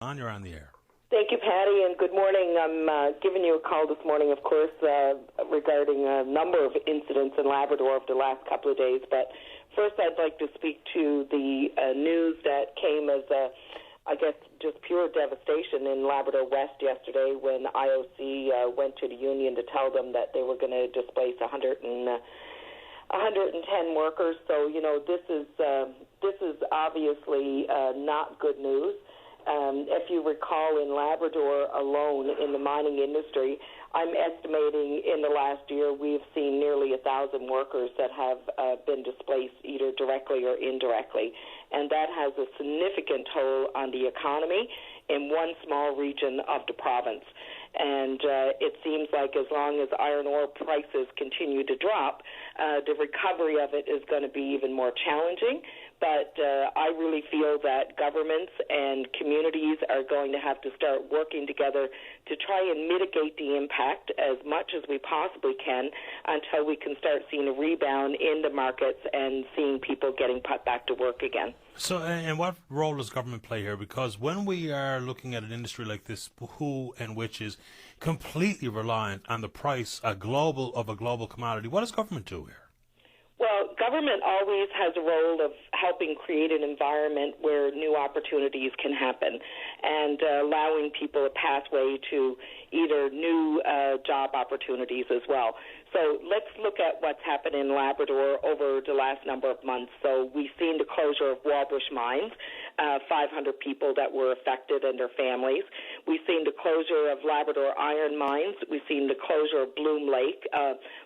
You're on the air. Thank you, Patty, and good morning. I'm giving you a call this morning, of course, regarding a number of incidents in Labrador over the last couple of days. But first, I'd like to speak to the news that came as, I guess, just pure devastation in Labrador West yesterday when IOC went to the union to tell them that they were going to displace 110 workers. So, you know, this is obviously not good news. If you recall, in Labrador alone, in the mining industry, I'm estimating in the last year we've seen nearly 1,000 workers that have been displaced either directly or indirectly. And that has a significant toll on the economy in one small region of the province. And it seems like as long as iron ore prices continue to drop, the recovery of it is going to be even more challenging. But I really feel that governments and communities are going to have to start working together to try and mitigate the impact as much as we possibly can until we can start seeing a rebound in the markets and seeing people getting put back to work again. So, and what role does government play here? Because when we are looking at an industry like this, who and which is completely reliant on the price of a global commodity, what does government do here? Well, government always has a role of helping create an environment where new opportunities can happen and allowing people a pathway to either new job opportunities as well. So let's look at what's happened in Labrador over the last number of months. So we've seen the closure of Walbush mines, 500 people that were affected and their families. We've seen the closure of Labrador iron mines. We've seen the closure of Bloom Lake,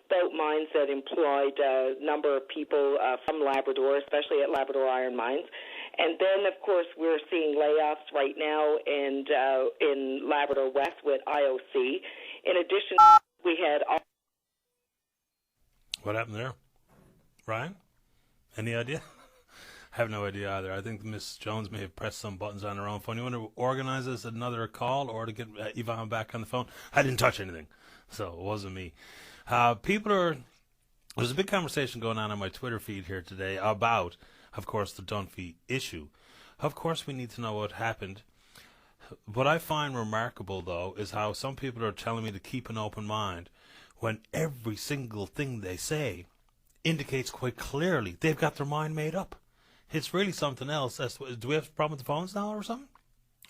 both mines that employed a number of people from Labrador, especially at Labrador iron mines. And then, of course, we're seeing layoffs right now in Labrador West with IOC. In addition, we had... What happened there? Ryan? Any idea? I have no idea either. I think Miss Jones may have pressed some buttons on her own phone. You want to organize us another call or to get Yvonne back on the phone? I didn't touch anything, so it wasn't me. There's a big conversation going on my Twitter feed here today about, of course, the Dunphy issue. Of course, we need to know what happened. What I find remarkable, though, is how some people are telling me to keep an open mind when every single thing they say indicates quite clearly they've got their mind made up. It's really something else. Do we have a problem with the phones now or something?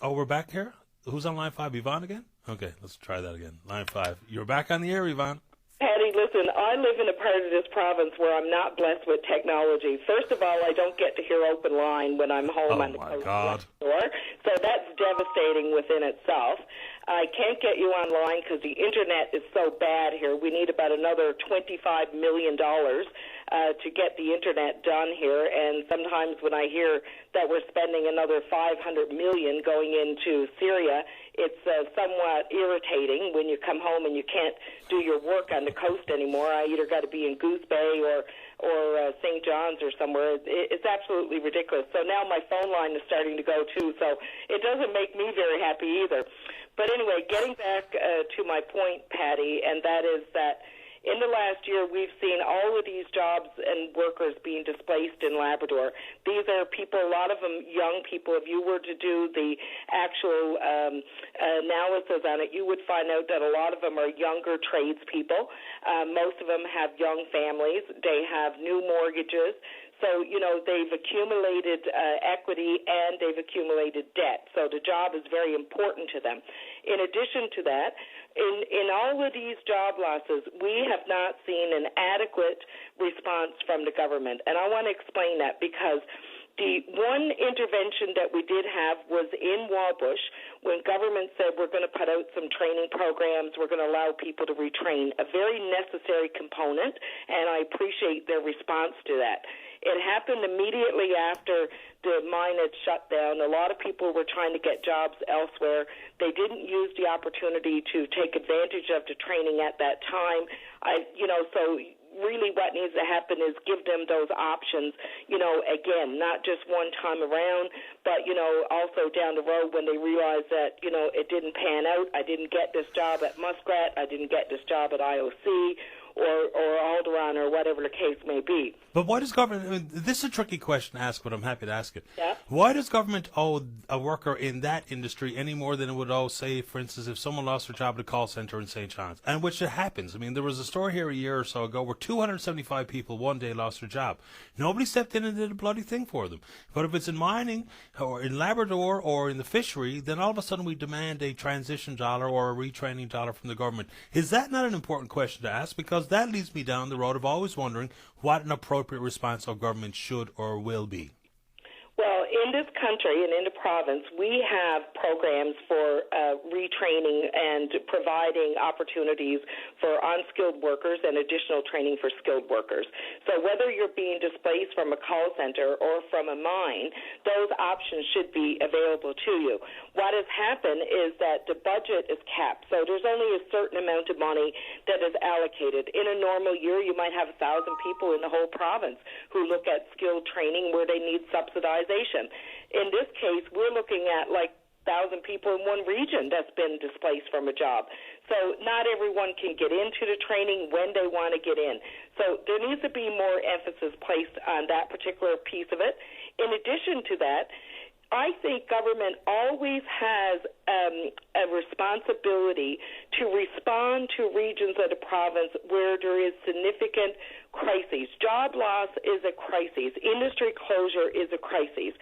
Oh, we're back here? Who's on line 5? Yvonne again? Okay, let's try that again. Line 5. You're back on the air, Yvonne. Patty, listen, I live in a part of this province where I'm not blessed with technology. First of all, I don't get to hear open line when I'm home on the coast of Labrador, so that's devastating within itself. I can't get you online because the internet is so bad here. We need about another $25 million to get the internet done here, and sometimes when I hear that we're spending another $500 million going into Syria, it's somewhat irritating when you come home and you can't do your work on the coast anymore. I either got to be in Goose Bay or St. John's or somewhere. It's absolutely ridiculous. So now my phone line is starting to go too, so it doesn't make me very happy either. But anyway, getting back to my point, Patty, and that is that in the last year, we've seen all of these jobs and workers being displaced in Labrador. These are people, a lot of them young people. If you were to do the actual analysis on it, you would find out that a lot of them are younger tradespeople. Most of them have young families. They have new mortgages. So, you know, they've accumulated equity and they've accumulated debt. So the job is very important to them. In addition to that, in all of these job losses, we have not seen an adequate response from the government. And I want to explain that because the one intervention that we did have was in Walbush when government said we're going to put out some training programs, we're going to allow people to retrain, a very necessary component, and I appreciate their response to that. It happened immediately after the mine had shut down. A lot of people were trying to get jobs elsewhere. They didn't use the opportunity to take advantage of the training at that time. So really what needs to happen is give them those options, again, not just one time around, but, also down the road when they realize that, it didn't pan out. I didn't get this job at Muskrat. I didn't get this job at IOC. or Alderaan or whatever the case may be. But why does government, I mean, this is a tricky question to ask, but I'm happy to ask it. Yeah. Why does government owe a worker in that industry any more than it would owe, say, for instance, if someone lost their job at a call centre in St. John's? And which it happens. I mean, there was a story here a year or so ago where 275 people one day lost their job. Nobody stepped in and did a bloody thing for them. But if it's in mining or in Labrador or in the fishery, then all of a sudden we demand a transition dollar or a retraining dollar from the government. Is that not an important question to ask? Because that leads me down the road of always wondering what an appropriate response of government should or will be. Well, in this country and in the province, we have programs for retraining and providing opportunities for unskilled workers and additional training for skilled workers. So whether you're being displaced from a call center or from a mine, those options should be available to you. What has happened is that the budget is capped, so there's only a certain amount of money that is allocated. In a normal year, you might have 1,000 people in the whole province who look at skilled training where they need subsidization. In this case, we're looking at like 1,000 people in one region that's been displaced from a job. So not everyone can get into the training when they want to get in. So there needs to be more emphasis placed on that particular piece of it. In addition to that, I think government always has a responsibility to respond to regions of the province where there is significant crises. Job loss is a crisis. Industry closure is a crisis.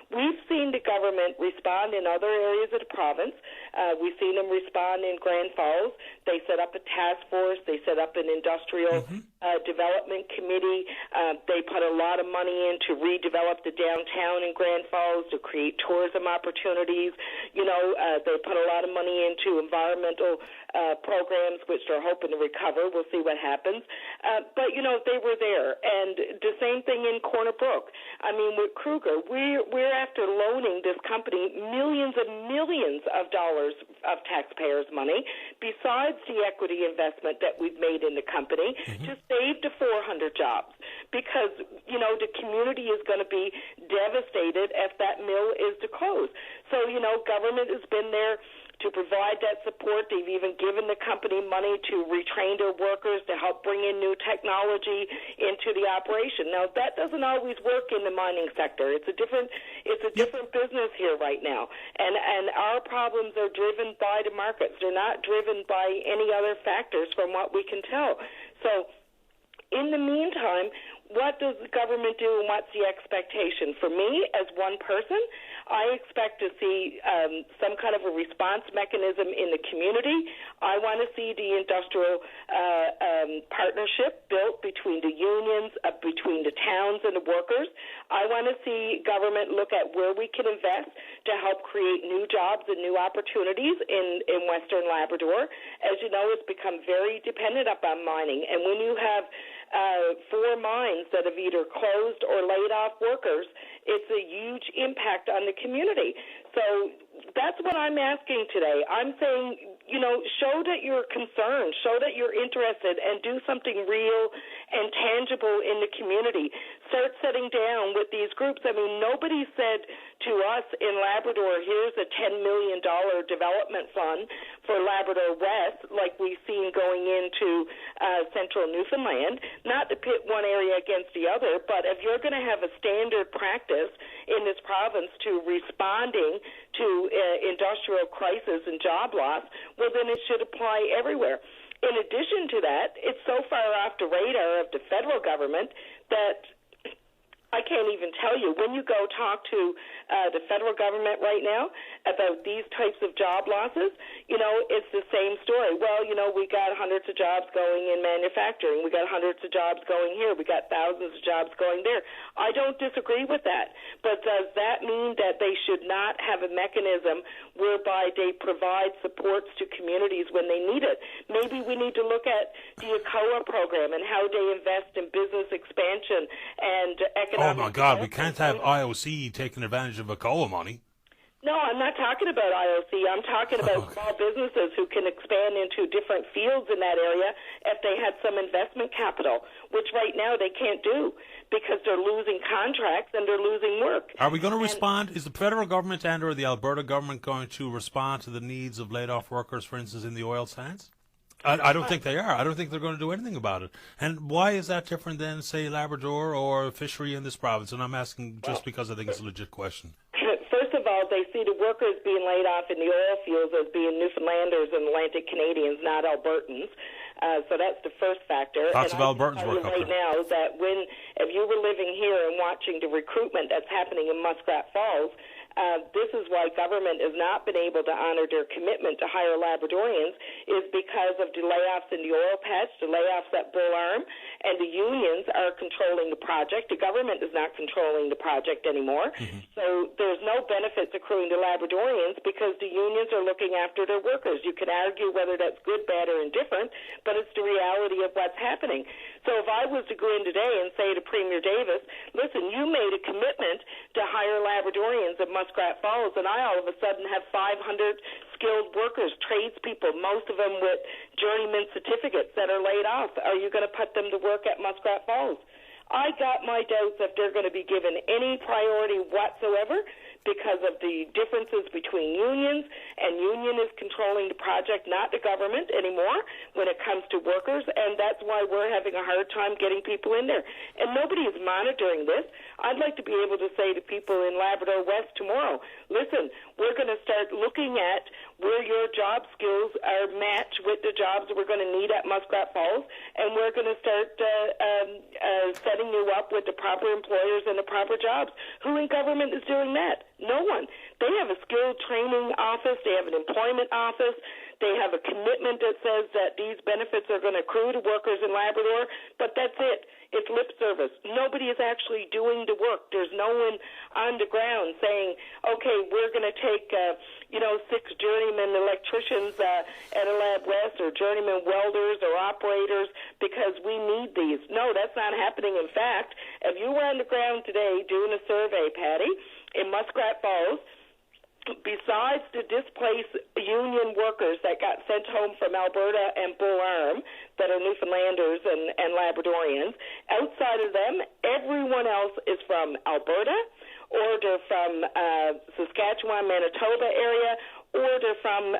We've seen the government respond in other areas of the province. We've seen them respond in Grand Falls. They set up a task force. They set up an industrial development committee. They put a lot of money in to redevelop the downtown in Grand Falls, to create tourism opportunities. They put a lot of money into environmental programs, which they're hoping to recover. We'll see what happens. But they were there. And the same thing in Corner Brook. I mean, with Kruger, we're after loaning this company millions and millions of dollars of taxpayers' money, besides the equity investment that we've made in the company, to save the 400 jobs. Because, the community is going to be devastated if that mill is to close. So, government has been there to provide that support. They've even given the company money to retrain their workers, to help bring in new technology into the operation. Now, that doesn't always work in the mining sector. It's a different business here right now. And our problems are driven by the markets. They're not driven by any other factors from what we can tell. So in the meantime, what does the government do and what's the expectation? For me, as one person, I expect to see some kind of a response mechanism in the community. I want to see the industrial partnership built between the unions, between the towns and the workers. I want to see government look at where we can invest to help create new jobs and new opportunities in Western Labrador. As you know, it's become very dependent upon mining. And when you have 4 mines that have either closed or laid off workers, it's a huge impact on the community. So that's what I'm asking today. I'm saying, show that you're concerned, show that you're interested, and do something real and tangible in the community. Start sitting down with these groups. I mean, nobody said to us in Labrador, here's a $10 million development fund for Labrador West, like we've seen going into central Newfoundland, not to pit one area against the other, but if you're going to have a standard practice in this province to responding to industrial crisis and job loss, well, then it should apply everywhere. In addition to that, it's so far off the radar of the federal government that I can't even tell you. When you go talk to the federal government right now about these types of job losses, it's the same story. Well, we got hundreds of jobs going in manufacturing. We got hundreds of jobs going here. We got thousands of jobs going there. I don't disagree with that. But does that mean that they should not have a mechanism whereby they provide supports to communities when they need it? Maybe we need to look at the ACOA program and how they invest in business expansion and economic. Oh, my God, we can't have IOC taking advantage of ACOA money. No, I'm not talking about IOC. I'm talking about small businesses who can expand into different fields in that area if they had some investment capital, which right now they can't do because they're losing contracts and they're losing work. Are we going to respond? Is the federal government and or the Alberta government going to respond to the needs of laid-off workers, for instance, in the oil sands? I don't think they are. I don't think they're going to do anything about it. And why is that different than, say, Labrador or fishery in this province? And I'm asking just because I think it's a legit question. First of all, they see the workers being laid off in the oil fields as being Newfoundlanders and Atlantic Canadians, not Albertans. So that's the first factor. Lots of Albertans work up right now that if you were living here and watching the recruitment that's happening in Muskrat Falls, this is why government has not been able to honor their commitment to hire Labradorians, is because of the layoffs in the oil patch, the layoffs at Bull Arm, and the unions are controlling the project. The government is not controlling the project anymore. Mm-hmm. So there's no benefits accruing to Labradorians because the unions are looking after their workers. You can argue whether that's good, bad, or indifferent, but it's the reality of what's happening. So if I was to go in today and say to Premier Davis, listen, you made a commitment to hire Labradorians at Muskrat Falls, and I all of a sudden have 500 skilled workers, tradespeople, most of them with journeyman certificates that are laid off. Are you going to put them to work at Muskrat Falls? I got my doubts if they're going to be given any priority whatsoever because of the differences between unions, and union is controlling the project, not the government anymore when it comes to workers, and that's why we're having a hard time getting people in there. And nobody is monitoring this. I'd like to be able to say to people in Labrador West tomorrow, listen, we're going to start looking at where your job skills are matched with the jobs we're going to need at Muskrat Falls, and we're going to start setting you up with the proper employers and the proper jobs. Who in government is doing that? No one. They have a skilled training office. They have an employment office. They have a commitment that says that these benefits are going to accrue to workers in Labrador, but that's it. It's lip service. Nobody is actually doing the work. There's no one on the ground saying, okay, we're going to take, 6 journeyman electricians at a Lab West or journeyman welders or operators because we need these. No, that's not happening. In fact, if you were on the ground today doing a survey, Patty, in Muskrat Falls, besides the displaced union workers that got sent home from Alberta and Bull Arm that are Newfoundlanders and Labradorians, outside of them, everyone else is from Alberta or they're from Saskatchewan, Manitoba area, or they're from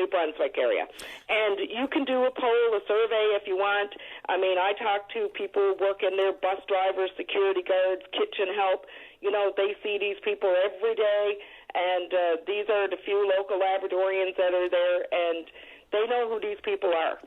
New Brunswick area. And you can do a poll, a survey if you want. I mean, I talk to people working there, bus drivers, security guards, kitchen help. They see these people every day, and these are the few local Labradorians that are there, and they know who these people are.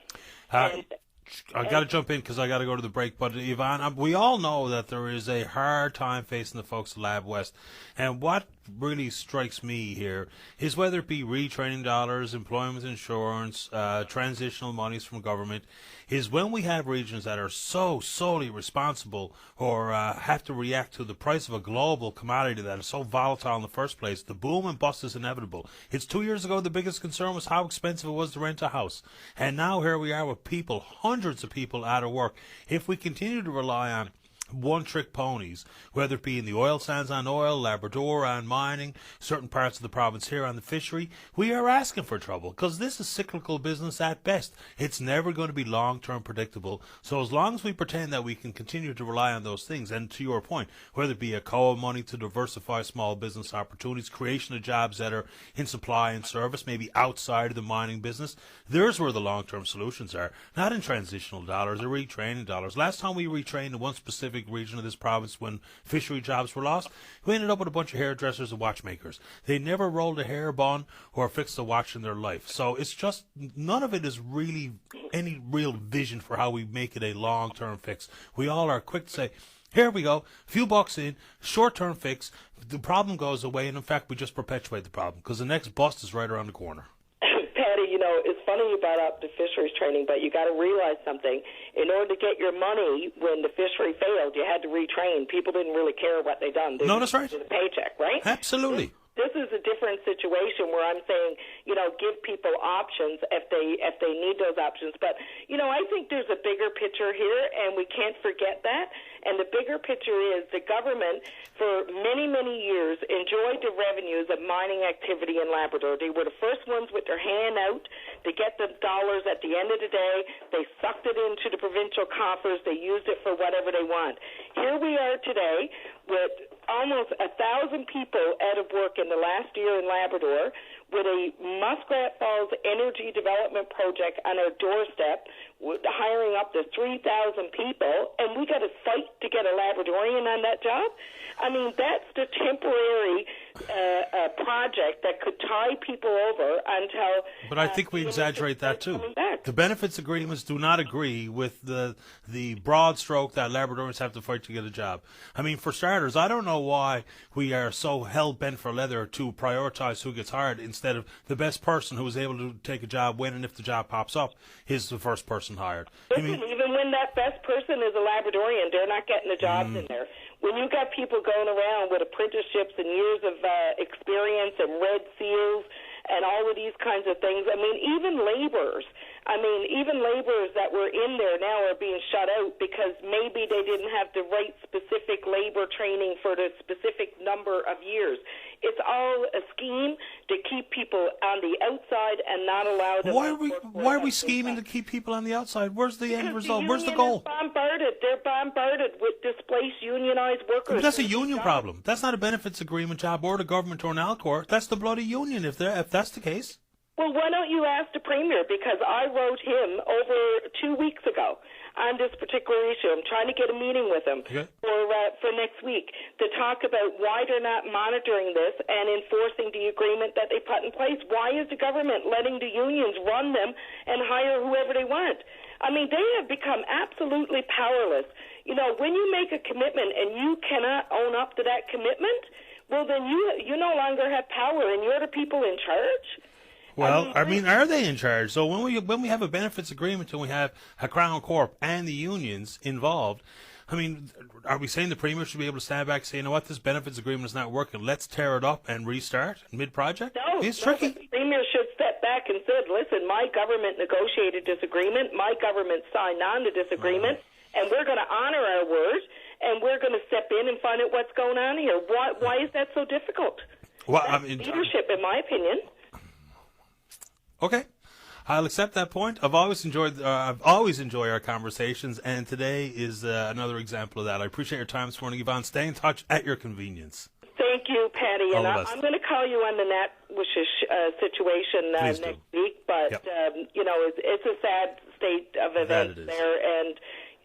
I got to jump in because I got to go to the break. But Yvonne, we all know that there is a hard time facing the folks at Lab West. And what really strikes me here is whether it be retraining dollars, employment insurance, transitional monies from government, is when we have regions that are so solely responsible or have to react to the price of a global commodity that is so volatile in the first place, the boom and bust is inevitable. It's 2 years ago the biggest concern was how expensive it was to rent a house. And now here we are with people, hundreds of people out of work. If we continue to rely on one-trick ponies, whether it be in the oil sands on oil, Labrador on mining, certain parts of the province here on the fishery, we are asking for trouble because this is cyclical business at best. It's never going to be long-term predictable. So as long as we pretend that we can continue to rely on those things, and to your point, whether it be a COA money to diversify small business opportunities, creation of jobs that are in supply and service, maybe outside of the mining business, there's where the long-term solutions are, not in transitional dollars or retraining dollars. Last time we retrained in one specific region of this province when fishery jobs were lost, we ended up with a bunch of hairdressers and watchmakers. They never rolled a hair bun or fixed a watch in their life. So it's just, none of it is really any real vision for how we make it a long-term fix. We all are quick to say, here we go, few bucks in, short-term fix, the problem goes away, and in fact we just perpetuate the problem because the next bust is right around the corner. Patty, it's funny you brought up the fisheries training, but you got to realize something. In order to get your money when the fishery failed, you had to retrain. People didn't really care what they done. No, that's right. The paycheck, right? Absolutely. This is a different situation where I'm saying, give people options if they need those options. But, I think there's a bigger picture here, and we can't forget that. And the bigger picture is the government, for many, many years, enjoyed the revenues of mining activity in Labrador. They were the first ones with their hand out to get the dollars at the end of the day. They sucked it into the provincial coffers. They used it for whatever they want. Here we are today with almost 1,000 people out of work in the last year in Labrador, with a Muskrat Falls energy development project on our doorstep, hiring up to 3,000 people, and we got to fight to get a Labradorian on that job? I mean, that's the temporary project that could tie people over until... But I think we exaggerate that too. The benefits agreements do not agree with the broad stroke that Labradorians have to fight to get a job. I mean, for starters, I don't know why we are so hell-bent for leather to prioritize who gets hired instead of the best person who is able to take a job when and if the job pops up is the first person hired. Listen, even when that best person is a Labradorian, they're not getting the jobs in there. When you got people going around with apprenticeships and years of experience and red seals and all of these kinds of things, I mean, even laborers that were in there now are being shut out because maybe they didn't have the right specific labor training for the specific number of years. It's all a scheme to keep people on the outside and not allow them Why are we scheming to keep people on the outside? Where's the end result? Where's the goal? They're bombarded with displaced unionized workers. But that's a union problem. That's not a benefits agreement job or the government or an Alcor. That's the bloody union if that's the case. Well, why don't you ask the Premier? Because I wrote him over 2 weeks ago on this particular issue. I'm trying to get a meeting with him for next week to talk about why they're not monitoring this and enforcing the agreement that they put in place. Why is the government letting the unions run them and hire whoever they want? I mean, they have become absolutely powerless. You know, when you make a commitment and you cannot own up to that commitment, well, then you no longer have power and you're the people in charge. Well, I mean, are they in charge? So when we have a benefits agreement and we have a Crown Corp and the unions involved, I mean, are we saying the Premier should be able to stand back and say, you know what, this benefits agreement is not working, let's tear it up and restart mid-project? No, it's tricky. The Premier should step back and say, listen, my government negotiated this agreement, my government signed on to this agreement, and we're going to honor our word, and we're going to step in and find out what's going on here. Why is that so difficult? Well, That's leadership, in my opinion. Okay, I'll accept that point. I've always enjoyed our conversations, and today is another example of that. I appreciate your time this morning, Yvonne. Stay in touch at your convenience. Thank you, Patty. And I'm going to call you on the Natwish's situation next week. But you know, it's a sad state of events there, and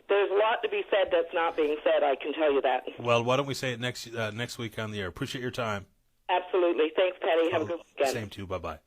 there's a lot to be said that's not being said. I can tell you that. Well, why don't we say it next week on the air? Appreciate your time. Absolutely. Thanks, Patty. Have a good weekend. Same to you. Bye-bye.